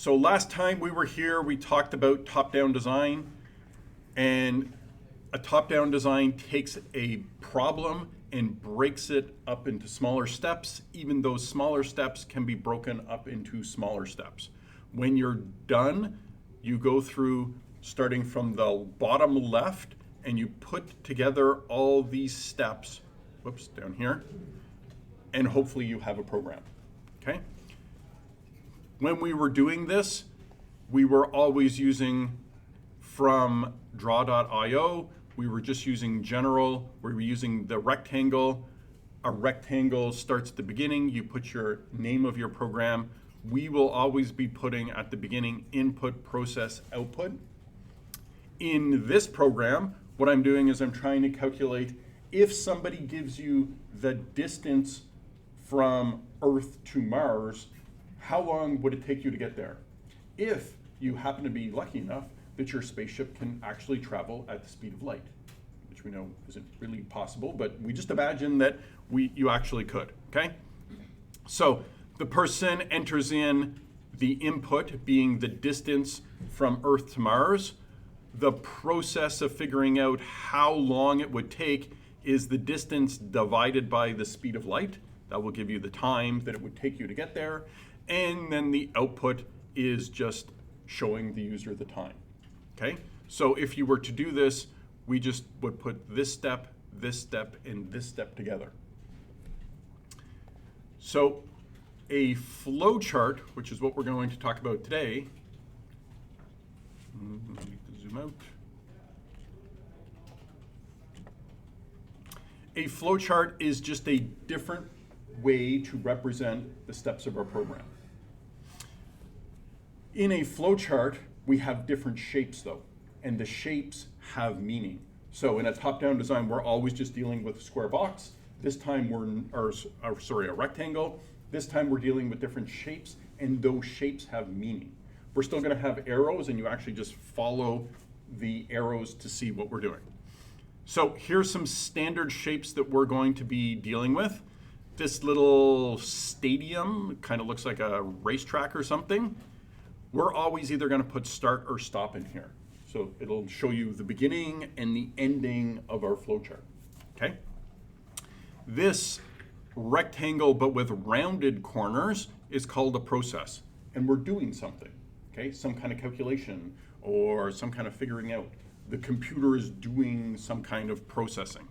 So last time we were here, we talked about top-down design, and a top-down design takes a problem and breaks it up into smaller steps. Even those smaller steps can be broken up into smaller steps. When you're done, you go through starting from the bottom left and you put together all these steps, whoops, down here, and hopefully you have a program, okay? When we were doing this, we were always using from draw.io. We were just using general. We were using the rectangle. A rectangle starts at the beginning. You put your name of your program. We will always be putting at the beginning input, process, output. In this program, what I'm doing is I'm trying to calculate if somebody gives you the distance from Earth to Mars, how long would it take you to get there? If you happen to be lucky enough that your spaceship can actually travel at the speed of light, which we know isn't really possible, but we just imagine that you actually could, okay? So the person enters in the input being the distance from Earth to Mars. The process of figuring out how long it would take is the distance divided by the speed of light. That will give you the time that it would take you to get there. And then the output is just showing the user the time, okay? So if you were to do this, we just would put this step, and this step together. So a flow chart, which is what we're going to talk about today. Let me zoom out. A flow chart is just a different way to represent the steps of our program. In a flow chart, we have different shapes though, and the shapes have meaning. So in a top-down design, we're always just dealing with a square box. This time a rectangle. This time we're dealing with different shapes, and those shapes have meaning. We're still gonna have arrows, and you actually just follow the arrows to see what we're doing. So here's some standard shapes that we're going to be dealing with. This little stadium kind of looks like a racetrack or something. We're always either going to put start or stop in here. So it'll show you the beginning and the ending of our flowchart, okay? This rectangle, but with rounded corners, is called a process. And we're doing something, okay? Some kind of calculation or some kind of figuring out. The computer is doing some kind of processing.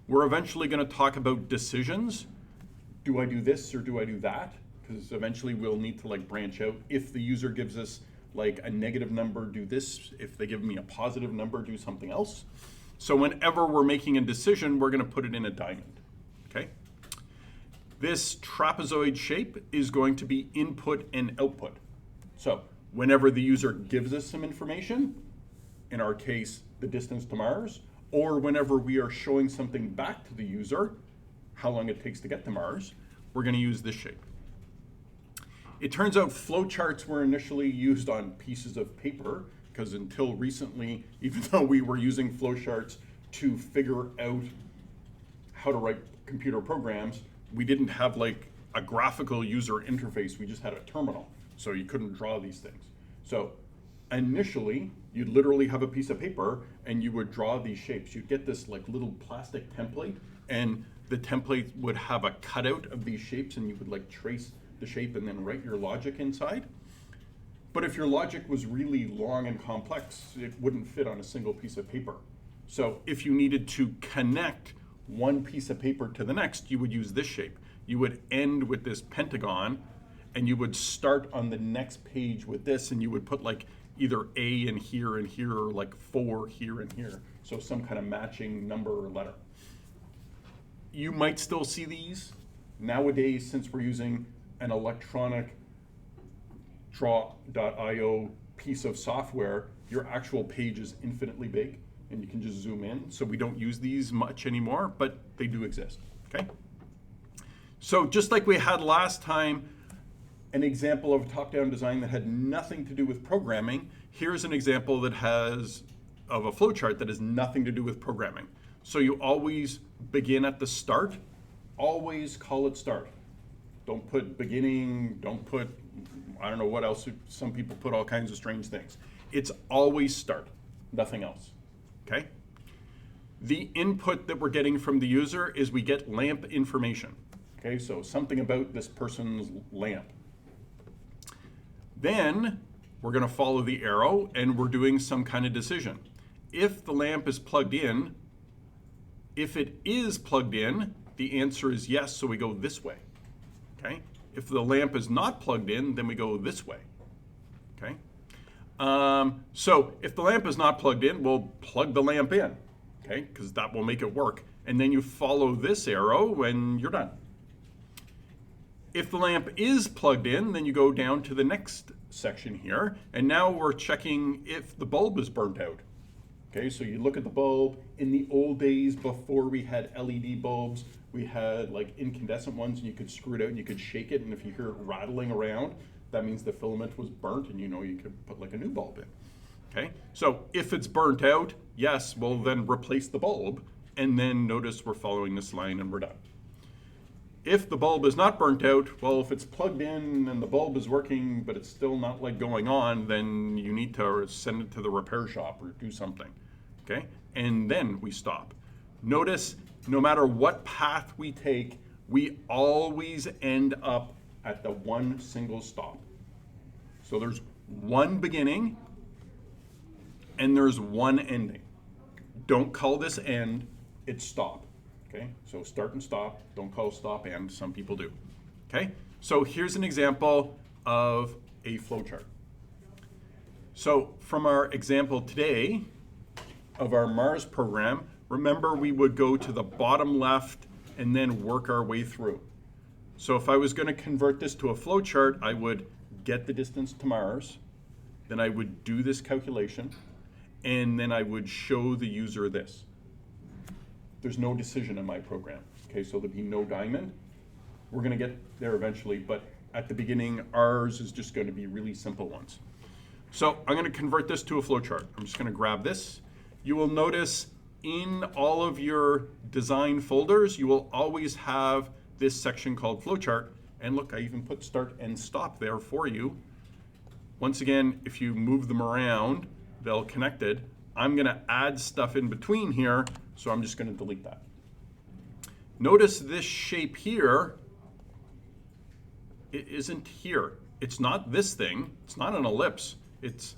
We're eventually going to talk about decisions. Do I do this or do I do that? Because eventually we'll need to branch out. If the user gives us a negative number, do this. If they give me a positive number, do something else. So whenever we're making a decision, we're going to put it in a diamond, okay? This trapezoid shape is going to be input and output. So whenever the user gives us some information, in our case, the distance to Mars, or whenever we are showing something back to the user, how long it takes to get to Mars, we're going to use this shape. It turns out flowcharts were initially used on pieces of paper, because until recently, even though we were using flowcharts to figure out how to write computer programs, we didn't have a graphical user interface. We just had a terminal, so you couldn't draw these things. So initially, you'd literally have a piece of paper and you would draw these shapes. You'd get this little plastic template, and the template would have a cutout of these shapes, and you would trace the shape and then write your logic inside. But if your logic was really long and complex, it wouldn't fit on a single piece of paper. So if you needed to connect one piece of paper to the next, you would use this shape. You would end with this pentagon, and you would start on the next page with this, and you would put either A in here and here, or 4 here and here. So some kind of matching number or letter. You might still see these. Nowadays, since we're using an electronic draw.io piece of software, your actual page is infinitely big, and you can just zoom in. So we don't use these much anymore, but they do exist, okay? So just like we had last time, an example of a top-down design that had nothing to do with programming, here's an example that has of a flowchart that has nothing to do with programming. So you always begin at the start, always call it start. Don't put beginning, don't put, I don't know what else, some people put all kinds of strange things. It's always start, nothing else, okay? The input that we're getting from the user is we get lamp information, okay? So something about this person's lamp. Then we're gonna follow the arrow and we're doing some kind of decision. If the lamp is plugged in, if it is plugged in, the answer is yes, so we go this way, okay? If the lamp is not plugged in, then we go this way, okay? So if the lamp is not plugged in, we'll plug the lamp in, okay? Because that will make it work. And then you follow this arrow when you're done. If the lamp is plugged in, then you go down to the next section here, and now we're checking if the bulb is burnt out. Okay, so you look at the bulb. In the old days, before we had LED bulbs, we had like incandescent ones, and you could screw it out and you could shake it, and if you hear it rattling around, that means the filament was burnt, and you know you could put like a new bulb in. Okay, so if it's burnt out, yes, we'll then replace the bulb, and then notice we're following this line and we're done. If the bulb is not burnt out, well, if it's plugged in and the bulb is working, but it's still not like going on, then you need to send it to the repair shop or do something, okay? And then we stop. Notice, no matter what path we take, we always end up at the one single stop. So there's one beginning and there's one ending. Don't call this end, it's stop. Okay, so start and stop, don't call stop and, some people do. Okay, so here's an example of a flowchart. So from our example today of our Mars program, remember we would go to the bottom left and then work our way through. So if I was going to convert this to a flowchart, I would get the distance to Mars, then I would do this calculation, and then I would show the user this. There's no decision in my program. Okay, so there'll be no diamond. We're gonna get there eventually, but at the beginning, ours is just gonna be really simple ones. So I'm gonna convert this to a flowchart. I'm just gonna grab this. You will notice in all of your design folders, you will always have this section called flowchart. And look, I even put start and stop there for you. Once again, if you move them around, they'll connected. I'm gonna add stuff in between here, so I'm just gonna delete that. Notice this shape here, it isn't here. It's not this thing, it's not an ellipse, it's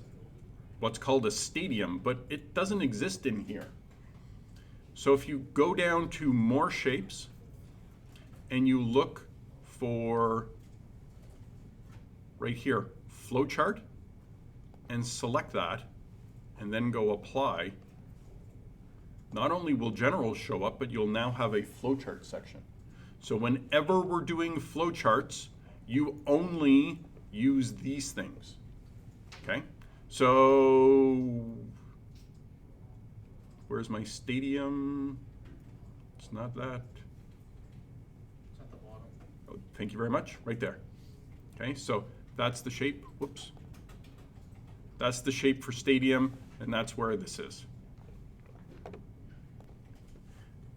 what's called a stadium, but it doesn't exist in here. So if you go down to more shapes and you look for right here, flowchart, and select that, and then go apply, not only will general show up, but you'll now have a flowchart section. So whenever we're doing flowcharts, you only use these things, okay? So where's my stadium? It's not that. It's at the bottom. Oh, thank you very much, right there. Okay, so that's the shape, whoops. That's the shape for stadium, and that's where this is.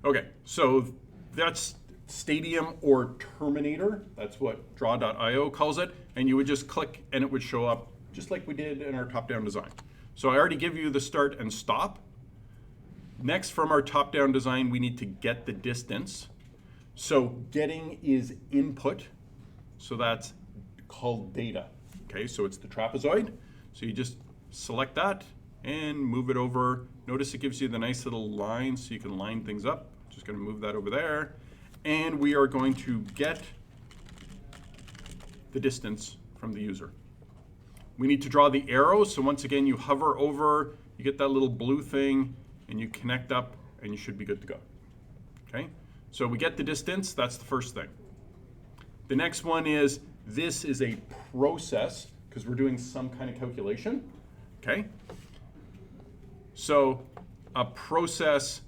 Okay, so that's stadium or terminator. That's what draw.io calls it. And you would just click and it would show up just like we did in our top-down design. So I already give you the start and stop. Next, from our top-down design, we need to get the distance. So getting is input. So that's called data. Okay, so it's the trapezoid. So you just select that and move it over. Notice it gives you the nice little line so you can line things up. Just gonna move that over there. And we are going to get the distance from the user. We need to draw the arrow. So once again, you hover over, you get that little blue thing, and you connect up, and you should be good to go. Okay? So we get the distance, that's the first thing. The next one is, this is a process, because we're doing some kind of calculation, okay? So a process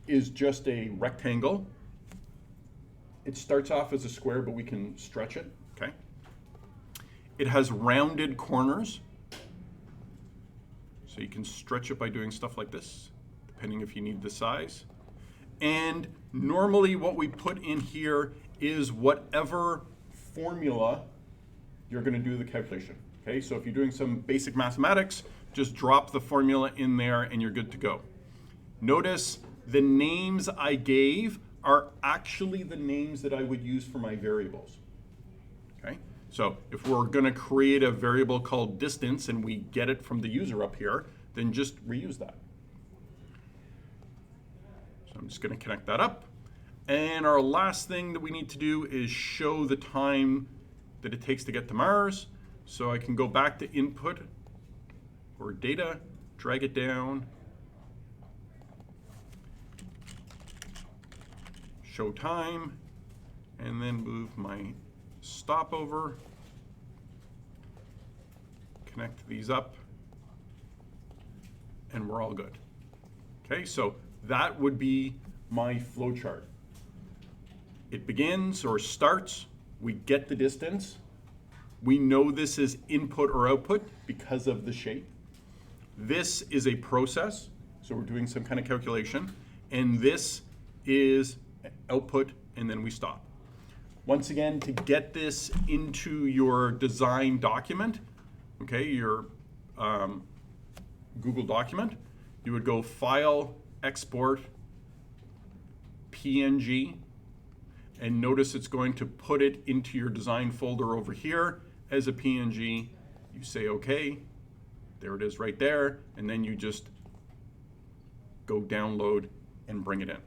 is just a rectangle. It starts off as a square, but we can stretch it, okay? It has rounded corners. So you can stretch it by doing stuff like this, depending if you need the size. And normally what we put in here is whatever formula you're going to do the calculation. Okay, so if you're doing some basic mathematics, just drop the formula in there and you're good to go. Notice the names I gave are actually the names that I would use for my variables. Okay, so if we're going to create a variable called distance and we get it from the user up here, then just reuse that. So I'm just going to connect that up. And our last thing that we need to do is show the time that it takes to get to Mars. So I can go back to input or data, drag it down, show time, and then move my stopover, connect these up, and we're all good. Okay, so that would be my flow chart. It begins or starts, we get the distance. We know this is input or output because of the shape. This is a process, so we're doing some kind of calculation, and this is output, and then we stop. Once again, to get this into your design document, okay, your Google document, you would go File, Export, PNG, and notice it's going to put it into your design folder over here as a PNG. You say OK, there it is right there, and then you just go download and bring it in.